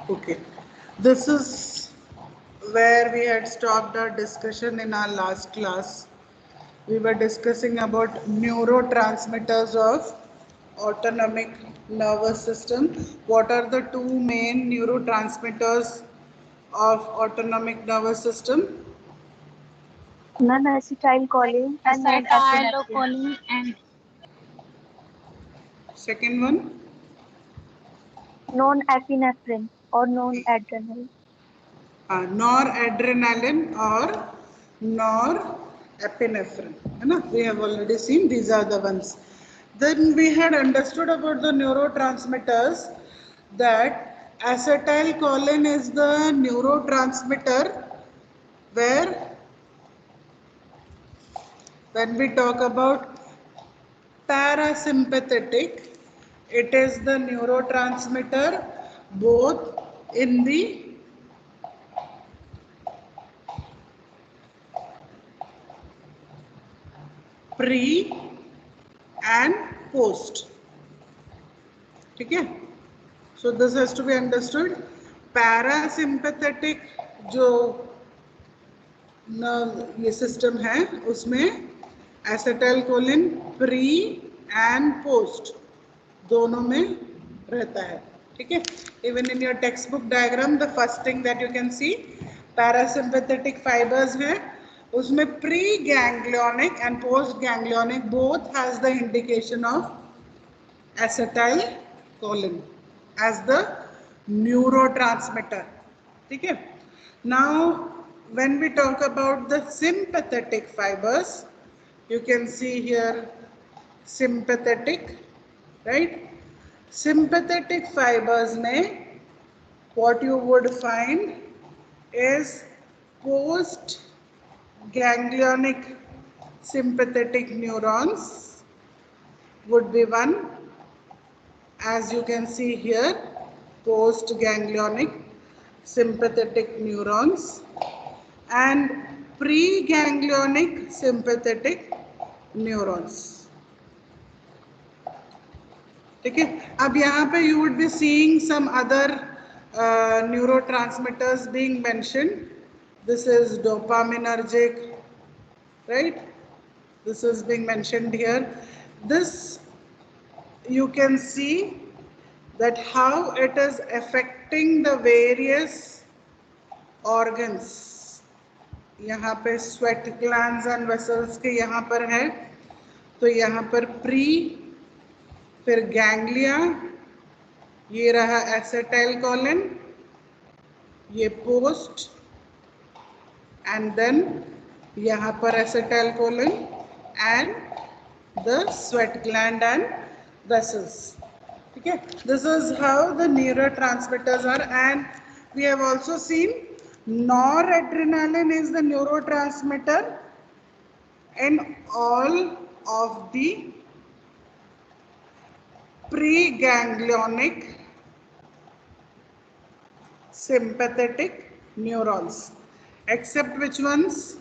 Okay, this is where we had stopped our discussion in our last class. We were discussing about neurotransmitters of autonomic nervous system. What are the two main neurotransmitters of autonomic nervous system? Non-acetylcholine and non-epinephrine. Acetylcholine and Second one? Non-epinephrine or non-adrenaline. Noradrenaline or norepinephrine. है ना? We have already seen these are the ones. Then we had understood about the neurotransmitters that acetylcholine is the neurotransmitter where when we talk about parasympathetic, it is the neurotransmitter both in the pre and post. ठीक है? So this has to be understood. Parasympathetic जो ये system है उसमें acetylcholine pre and post दोनों में रहता है. ठीक है? Even in your text book diagram the first thing that you can see parasympathetic fibres है उसमें pre ganglionic and post ganglionic both has the indication of acetylcholine as the neurotransmitter. ठीक है? Now when we talk about the sympathetic fibers, you can see here sympathetic, right? Sympathetic fibers में what you would find is post ganglionic sympathetic neurons would be one. As you can see here, post-ganglionic sympathetic neurons and pre-ganglionic sympathetic neurons. ठीक है? अब यहाँ पे you would be seeing some other neurotransmitters being mentioned. This is dopaminergic, right? This is being mentioned here. This you can see that how it is affecting the various organs. यहाँ पे sweat glands and vessels के यहाँ पर है तो यहाँ पर pre फिर गैंग्लिया ये रहा एसिटाइलकोलिन ये पोस्ट एंड देन यहाँ पर acetylcholine and the sweat gland and vessels. Okay, this is how the neurotransmitters are, and we have also seen noradrenaline is the neurotransmitter in all of the preganglionic sympathetic neurons, except which ones?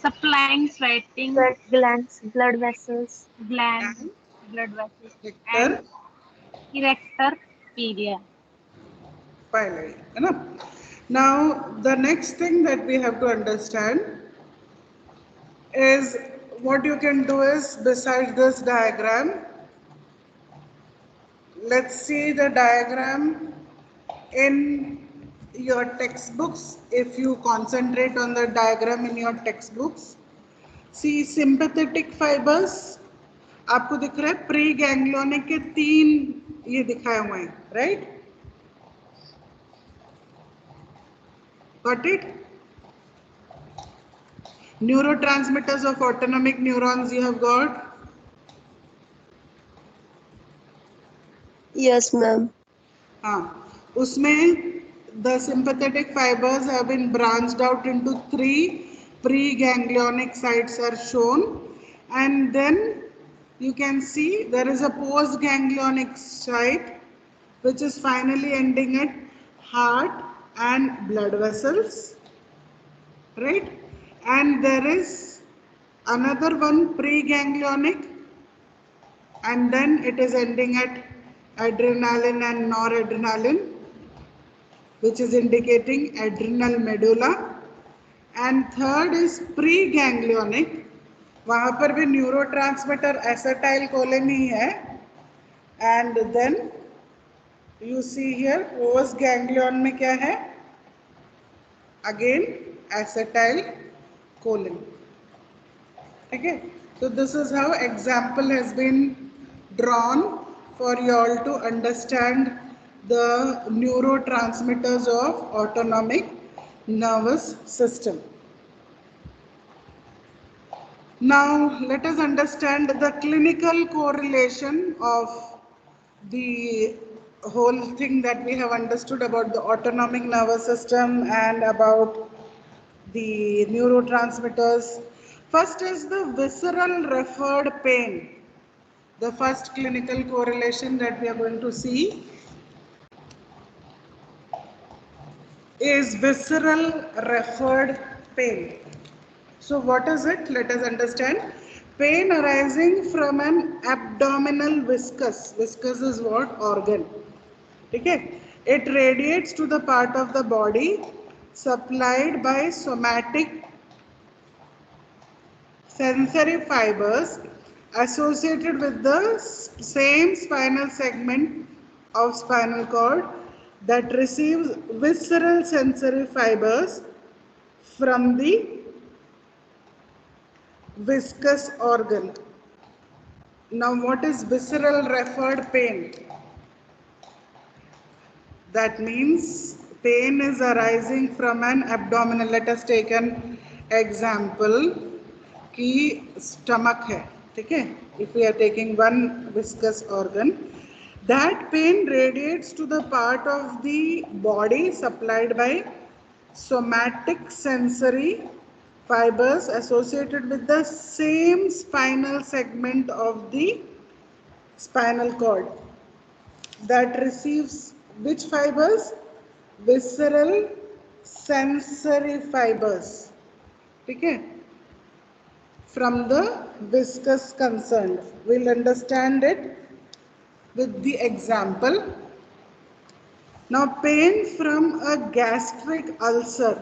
supplying sweating Sweat glands, blood vessels. glands, blood vessels, Erector. and erector pedia. Pylori, है ना? Now the next thing that we have to understand is what you can do is besides this diagram, let's see the diagram in your textbooks. If you concentrate on the diagram in your textbooks, see sympathetic fibers आपको दिख रहा है pre ganglionic के तीन ये दिखाए हुए हैं, right? Got it? Neurotransmitters of autonomic neurons you have got. Yes, ma'am. हाँ, उसमें the sympathetic fibers have been branched out into 3 preganglionic sites are shown, and then you can see there is a postganglionic site which is finally ending at heart and blood vessels, right? And there is another one preganglionic, and then it is ending at adrenaline and noradrenaline, which is indicating adrenal medulla. And third is preganglionic, वहाँ पर भी neurotransmitter acetyl choline ही है. And then you see here post ganglion में क्या है, again acetyl choline. ठीक है, so this is how example has been drawn for you all to understand the neurotransmitters of autonomic nervous system. Now let us understand the clinical correlation of the whole thing that we have understood about the autonomic nervous system and about the neurotransmitters. First is the visceral referred pain. The first clinical correlation that we are going to see is visceral referred pain. So what is it? Let us understand. Pain arising from an abdominal viscus. Viscus is what? Organ. Okay. It radiates to the part of the body supplied by somatic sensory fibers associated with the same spinal segment of spinal cord that receives visceral sensory fibers from the viscous organ. Now what is visceral referred pain? That means pain is arising from an abdominal. Let us take an example कि stomach है, ठीक है? If we are taking one viscous organ, that pain radiates to the part of the body supplied by somatic sensory fibers associated with the same spinal segment of the spinal cord that receives which fibers? Visceral sensory fibers. Okay? From the viscous concerned. We'll understand it with the example. Now pain from a gastric ulcer.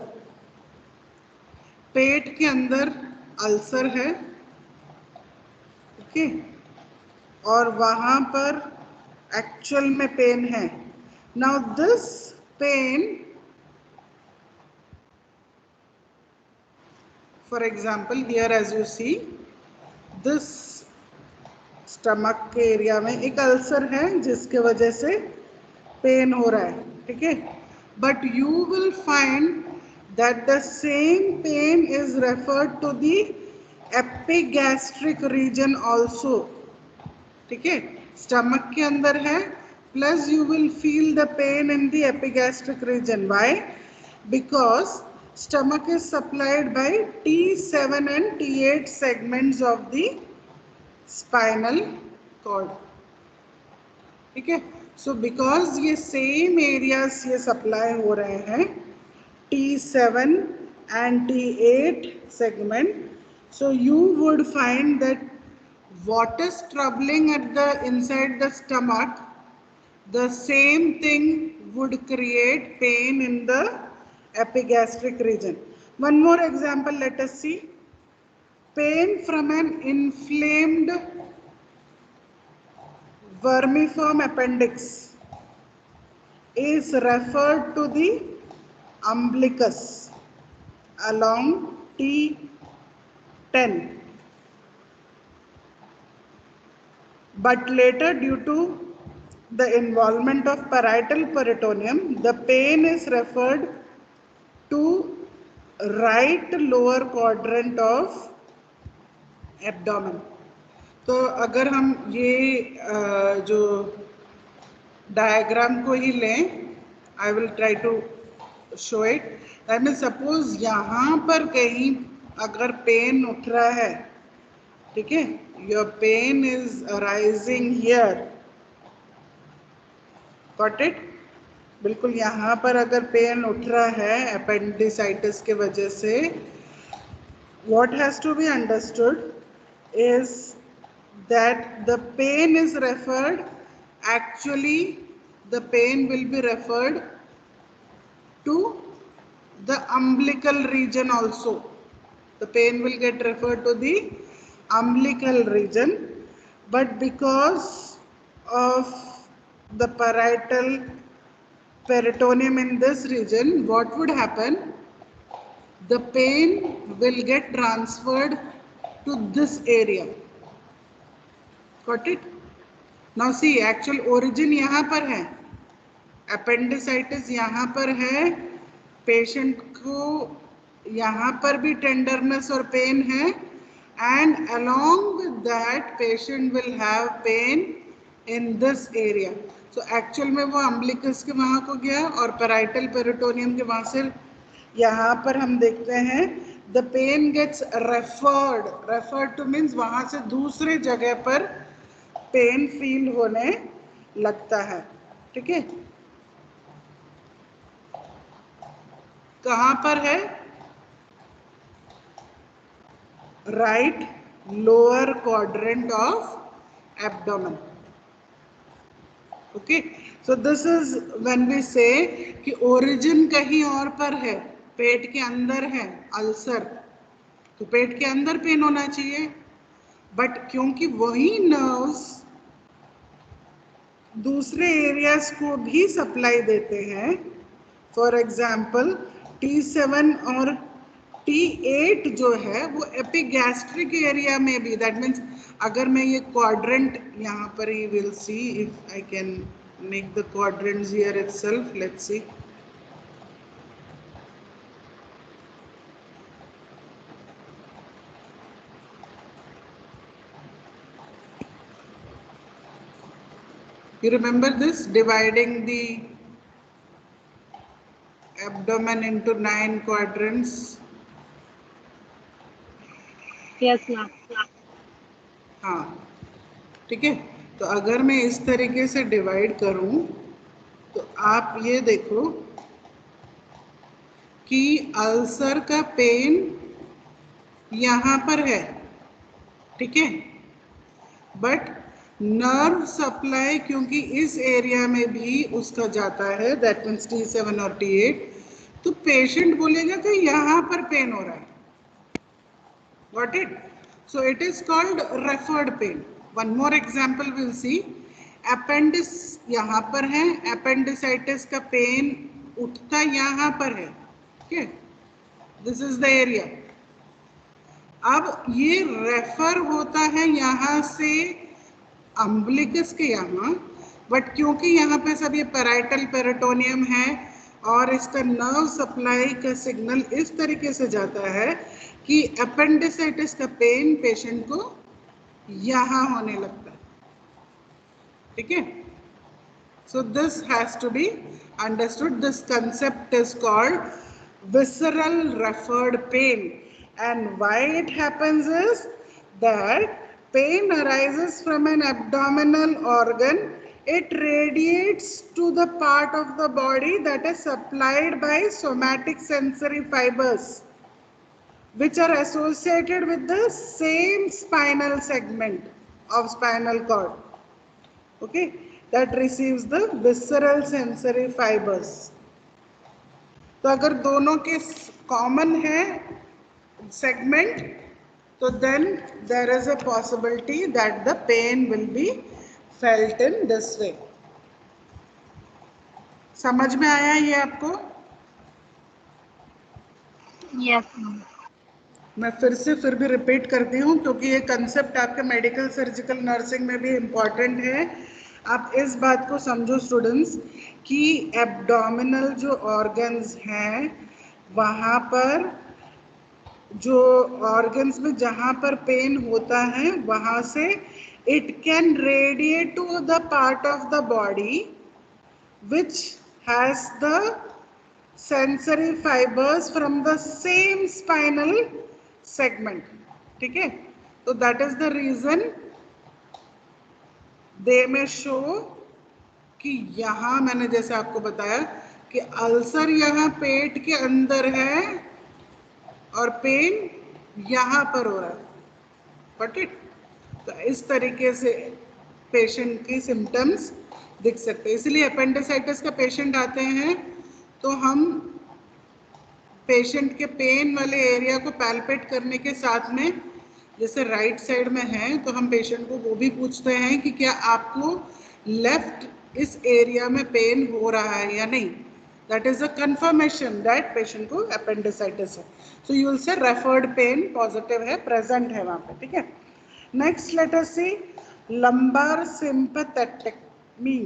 पेट के अंदर ulcer है, okay, और वहां पर actual में pain है. Now this pain, for example here as you see, this stomach के area में एक अल्सर है जिसके वजह से पेन हो रहा है, ठीक है. But you will find that the same pain is referred to the epigastric region also. ठीक है, स्टमक के अंदर है, plus you will feel the pain in the epigastric region. Why? Because stomach is supplied by T7 and T8 segments of the spinal cord. ठीक है, so because ये same areas ये supply हो रहे हैं T7 and T8 segment, so you would find that what is troubling at the inside the stomach, the same thing would create pain in the epigastric region. One more example, let us see. Pain from an inflamed vermiform appendix is referred to the umbilicus along T10, but later due to the involvement of parietal peritoneum, the pain is referred to right lower quadrant of abdomen. तो अगर हम ये जो diagram को ही लें, I will try to show it. That means suppose यहाँ पर कहीं अगर पेन उठ रहा है, ठीक है, your pain is arising here, got it? बिल्कुल यहाँ पर अगर पेन उठ रहा है अपेंडिसाइटिस के वजह से, what has to be understood is that the pain is referred, actually the pain will be referred to the umbilical region also. The pain will get referred to the umbilical region, but because of the parietal peritoneum in this region, what would happen? The pain will get transferred to this area. Got it? Now see, actual origin यहाँ पर है, appendicitis यहाँ पर है, patient को यहाँ पर भी tenderness और pain है, and along with that patient will have pain in this area. So actual में वो umbilicus के वहाँ को गया और parietal peritoneum के वहाँ से यहाँ पर हम देखते हैं the pain gets referred to means वहाँ से दूसरे जगह पर पेन फील होने लगता है. ठीक है, कहाँ पर है? Right lower quadrant of abdomen. Okay, so this is when we say कि ओरिजिन कहीं और पर है, पेट के अंदर है अल्सर, तो पेट के अंदर पेन होना चाहिए, बट क्योंकि वही नर्व्स दूसरे एरियाज को भी सप्लाई देते हैं, फॉर एग्जाम्पल T7 और T8 जो है वो एपिगैस्ट्रिक एरिया में भी, दैट मीन्स अगर मैं ये क्वाड्रेंट यहाँ पर he will see if I can make the quadrants here itself, let's see. You remember this, dividing the abdomen into 9 quadrants? Yes, ma'am. हाँ, ठीक है. तो अगर मैं इस तरीके से डिवाइड करूं तो आप ये देखो कि अल्सर का पेन यहाँ पर है, ठीक है, बट नर्व सप्लाई क्योंकि इस एरिया में भी उसका जाता है, दैट मीन्स T7 और T8, तो पेशेंट बोलेगा कि यहाँ पर पेन हो रहा है. Got it? So it is called referred pain. One more example we'll see. Appendix यहाँ पर है, appendicitis का पेन उठता यहाँ पर है, ठीक है, this is the area. अब ये रेफर होता है यहाँ से अम्बिलिकस के यहाँ, बट क्योंकि यहाँ पे सब ये पैराइटल पेरिटोनियम है और इसका नर्व सप्लाई का सिग्नल इस तरीके से जाता है कि अपेंडिसाइटिस का पेन पेशेंट को यहाँ होने लगता है. ठीक है, so this has to be understood. This concept is called visceral referred pain, and why it happens is that pain arises from an abdominal organ. It radiates to the part of the body that is supplied by somatic sensory fibers, which are associated with the same spinal segment of spinal cord, okay, that receives the visceral sensory fibers. तो अगर दोनों के common है segment, तो then there is a possibility that the pain will be felt in this way. समझ में आया ये आपको? Yes, ma'am. मैं फिर भी रिपीट करती हूँ क्योंकि ये कंसेप्ट आपके मेडिकल सर्जिकल नर्सिंग में भी इम्पॉर्टेंट है. आप इस बात को समझो स्टूडेंट्स कि एब्डोमिनल जो ऑर्गन्स हैं वहाँ पर जो ऑर्गन्स में जहाँ पर पेन होता है वहाँ से it can radiate to the part of the body which has the sensory fibers from the same spinal segment. ठीक है, तो that is the reason they may show कि यहाँ मैंने जैसे आपको बताया कि अल्सर यहाँ पेट के अंदर है और पेन यहाँ पर हो रहा है, गॉट इट। तो इस तरीके से पेशेंट की सिम्टम्स दिख सकते हैं। इसलिए अपेंडिसाइटिस का पेशेंट आते हैं तो हम पेशेंट के पेन वाले एरिया को पैल्पेट करने के साथ में, जैसे राइट साइड में है तो हम पेशेंट को वो भी पूछते हैं कि क्या आपको लेफ्ट इस एरिया में पेन हो रहा है या नहीं। That is a confirmation that patient को अपेंडिसाइटिस है। So you will say referred pain positive है, प्रेजेंट है वहां पे, ठीक है। नेक्स्ट लेट अस सी लंबार सिंपैथेक्टमी,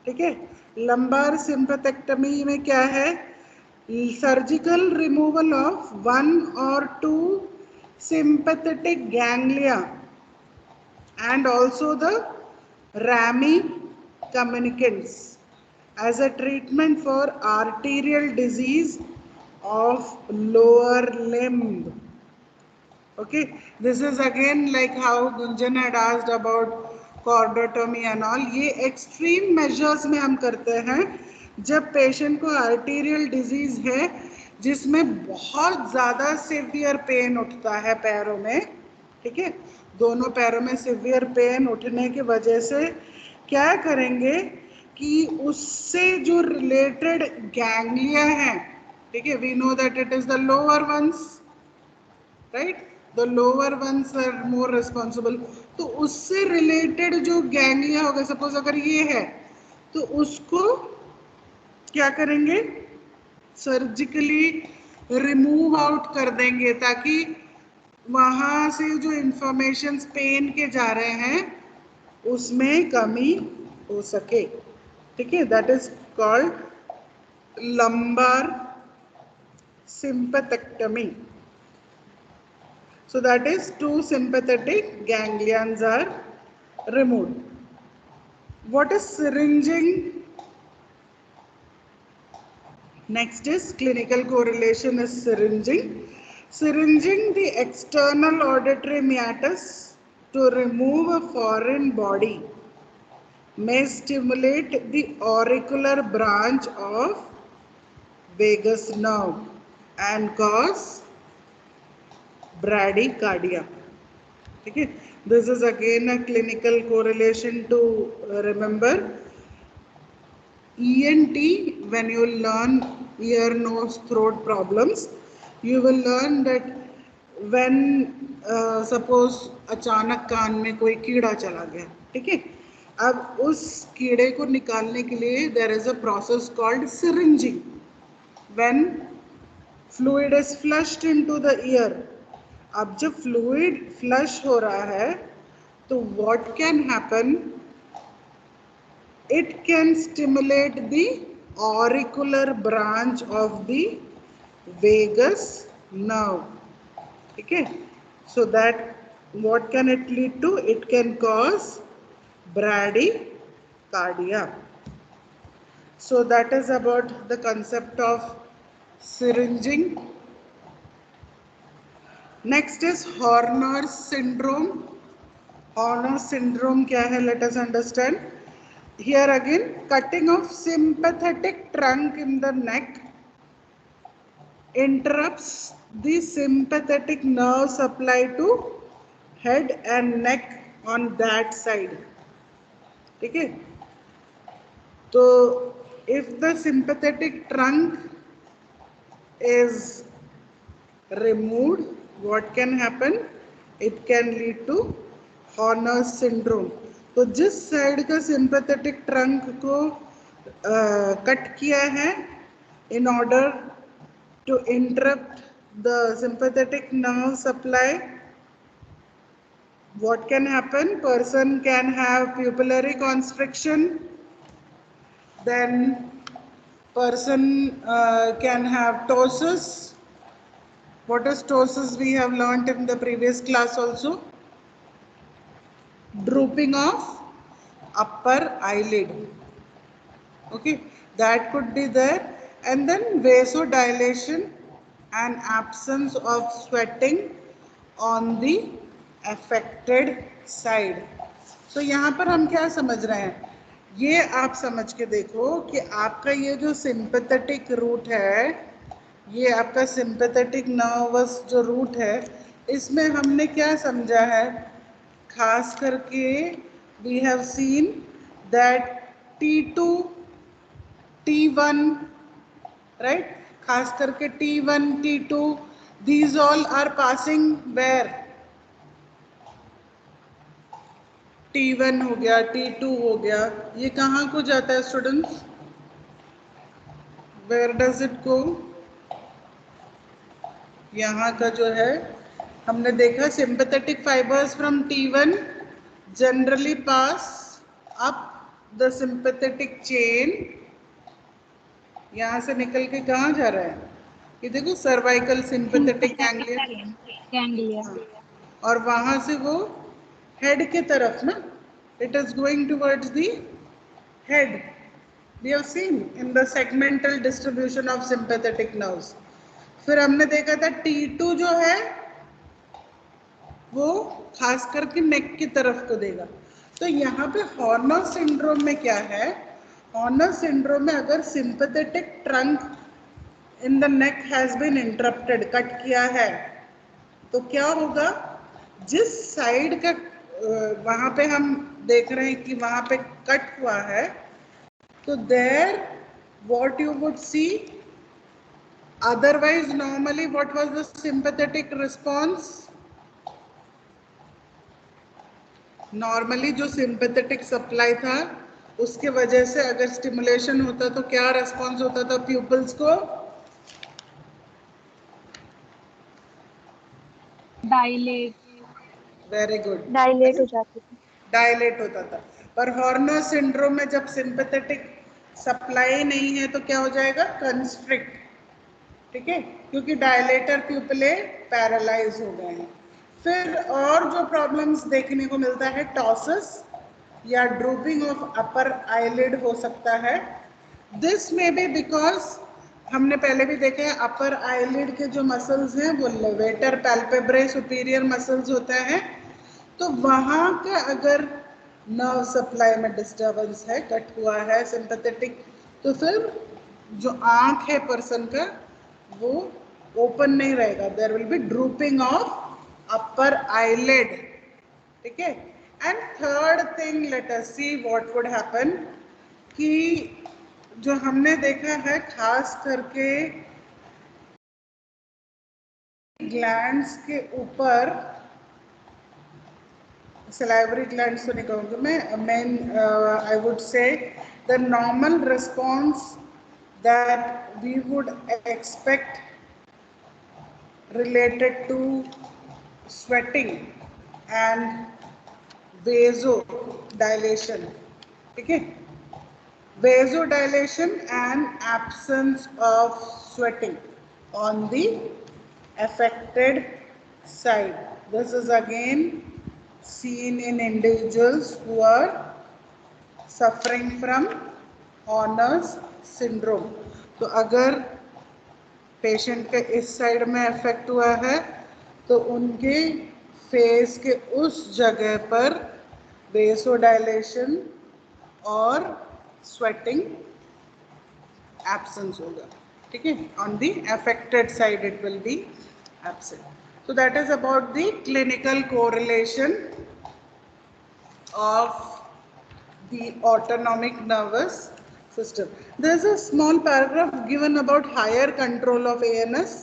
ठीक है। लंबार सिंपैथेक्टमी में क्या है? सर्जिकल रिमूवल ऑफ वन और to sympathetic ganglia and also the rami communicants as a treatment for arterial disease of lower limb. Okay, this is again like how Gunjan had asked about cordotomy and all. ये extreme measures में हम करते हैं जब patient को arterial disease है जिसमें बहुत ज़्यादा सिवियर पेन उठता है पैरों में, ठीक है। दोनों पैरों में सिवियर पेन उठने की वजह से क्या करेंगे कि उससे जो रिलेटेड गैंग्लिया हैं, ठीक है, we know that it is the lower ones, right, the lower ones are more responsible. तो उससे रिलेटेड जो गैंग्लिया होगा, सपोज अगर ये है तो उसको क्या करेंगे, सर्जिकली रिमूव आउट कर देंगे ताकि वहां से जो इंफॉर्मेशन पेन के जा रहे हैं उसमें कमी हो सके, ठीक है। That is called lumbar sympathectomy. So that is two sympathetic ganglions are removed. What is syringing? Next is clinical correlation is syringing. Syringing the external auditory meatus to remove a foreign body may stimulate the auricular branch of vagus nerve and cause bradycardia. Okay, this is again a clinical correlation to remember. ENT, when you learn ear, nose, throat problems, you will learn that when suppose अचानक कान में कोई कीड़ा चला गया, ठीक है, अब उस कीड़े को निकालने के लिए there is a process called syringing. When fluid is flushed into the ear, अब जब फ्लूइड फ्लश हो रहा है तो what can happen? It can stimulate the auricular branch of the vagus nerve, ठीक है। So that what can it lead to? It can cause bradycardia. So that is about the concept of syringing. Next is Horner's syndrome. Horner's syndrome क्या है? Let us understand. Here again, cutting of sympathetic trunk in the neck interrupts the sympathetic nerve supply to head and neck on that side, ठीक है। तो if the sympathetic trunk is removed, what can happen? It can lead to Horner's syndrome. तो जिस side का sympathetic trunk को cut किया है in order to interrupt the sympathetic nerve supply, what can happen? Person can have pupillary constriction, then person can have ptosis. What is ptosis? We have learnt in the previous class also. Drooping of upper eyelid, okay, that could be there. And then vasodilation and absence of sweating on the affected side. So यहाँ पर हम क्या समझ रहे हैं, ये आप समझ के देखो कि आपका ये जो सिंपैथेटिक रूट है, ये आपका सिंपैथेटिक नर्वस जो रूट है, इसमें हमने क्या समझा है, खास करके we have seen that T2, T1, right, खास करके T1, T2, these all are passing where, T1 हो गया, T2 हो गया, ये कहाँ को जाता है students, where does it go, यहाँ का जो है हमने देखा sympathetic fibers from T1 generally pass up the sympathetic chain, यहाँ से निकल के कहाँ जा रहा है, ये देखो सर्वाइकल सिंपैथेटिक गैंग्लियन, गैंग्लिया। और वहां से वो हेड के तरफ ना, it is going towards the head, we have seen in the segmental distribution of sympathetic nerves. फिर हमने देखा था T2 जो है वो खास करके नेक की तरफ को देगा। तो यहाँ पे हॉर्नर सिंड्रोम में क्या है, हॉर्नर सिंड्रोम में अगर sympathetic trunk in the neck has been interrupted, cut किया है, तो क्या होगा, जिस साइड का वहां पे हम देख रहे हैं कि वहां पे कट हुआ है, तो there what you would see, otherwise normally what was the sympathetic response, normally जो सिंपैथेटिक सप्लाई था उसके वजह से अगर स्टिमुलेशन होता तो क्या रेस्पॉन्स होता था प्यूपल्स को, डायलेट। वेरी गुड, डायलेट हो जाती थी। डायलेट होता था। पर हॉर्नर सिंड्रोम में जब सिंपैथेटिक सप्लाई नहीं है तो क्या हो जाएगा, कंस्ट्रिक्ट, ठीक है, क्योंकि डायलेटर प्यूपले पैरालाइज हो गए हैं। फिर और जो प्रॉब्लम्स देखने को मिलता है, टॉसिस या ड्रूपिंग ऑफ अपर आईलिड हो सकता है। दिस मे बी बिकॉज हमने पहले भी देखा है अपर आईलिड के जो मसल्स हैं वो लेवेटर पैल्पेब्रे सुपीरियर मसल्स होता है, तो वहाँ का अगर नर्व सप्लाई में डिस्टर्बेंस है, कट हुआ है सिंपैथेटिक, तो फिर जो आंख है पर्सन का वो ओपन नहीं रहेगा, there will be drooping of upper eyelid, ठीक है। And third thing, let us see what would happen, कि जो हमने देखा है खास करके ग्लैंड्स के ऊपर, salivary glands तो नहीं कहूँगी मैं, main I would say the normal response that we would expect related to sweating and vasodilation, ठीक है, vasodilation and absence of sweating on the affected side. This is again seen in individuals who are suffering from Horner's syndrome. तो अगर patient के इस side में affect हुआ है तो उनके फेस के उस जगह पर वेसोडाइलेशन और स्वेटिंग एब्सेंस होगा, ठीक है, on the affected side it will be absent. So that is about the clinical correlation of the autonomic nervous system. There is a small paragraph given about higher control of ANS.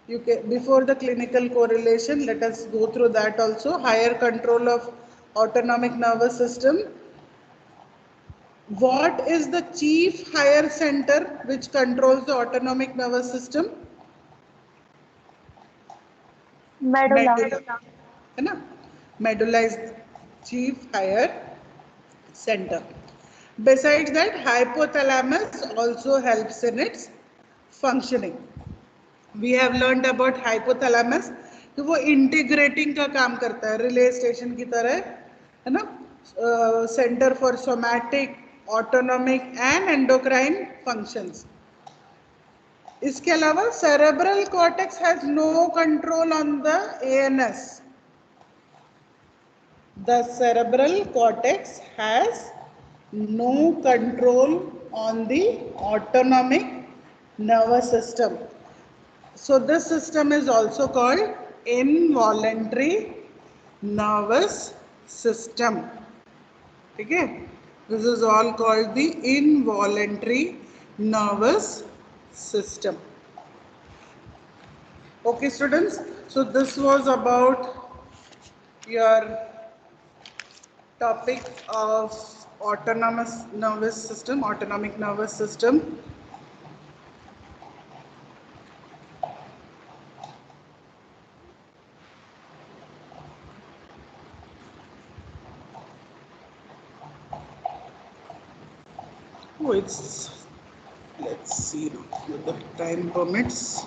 You can, before the clinical correlation, let us go through that also. Higher control of autonomic nervous system. What is the chief higher center which controls the autonomic nervous system? Medulla. है ना, medulla is chief higher center. Besides that, hypothalamus also helps in its functioning. We have learned about hypothalamus कि वो integrating का काम करता है, relay station की तरह, है ना, centre for somatic, autonomic and endocrine functions. इसके अलावा cerebral cortex has no control on the ANS. The cerebral cortex has no control on the autonomic nervous system. So this system is also called involuntary nervous system. ठीक है? This is all called the involuntary nervous system. Okay, students. So this was about your topic of autonomous nervous system, autonomic nervous system. Oh, it's, let's see if the time permits.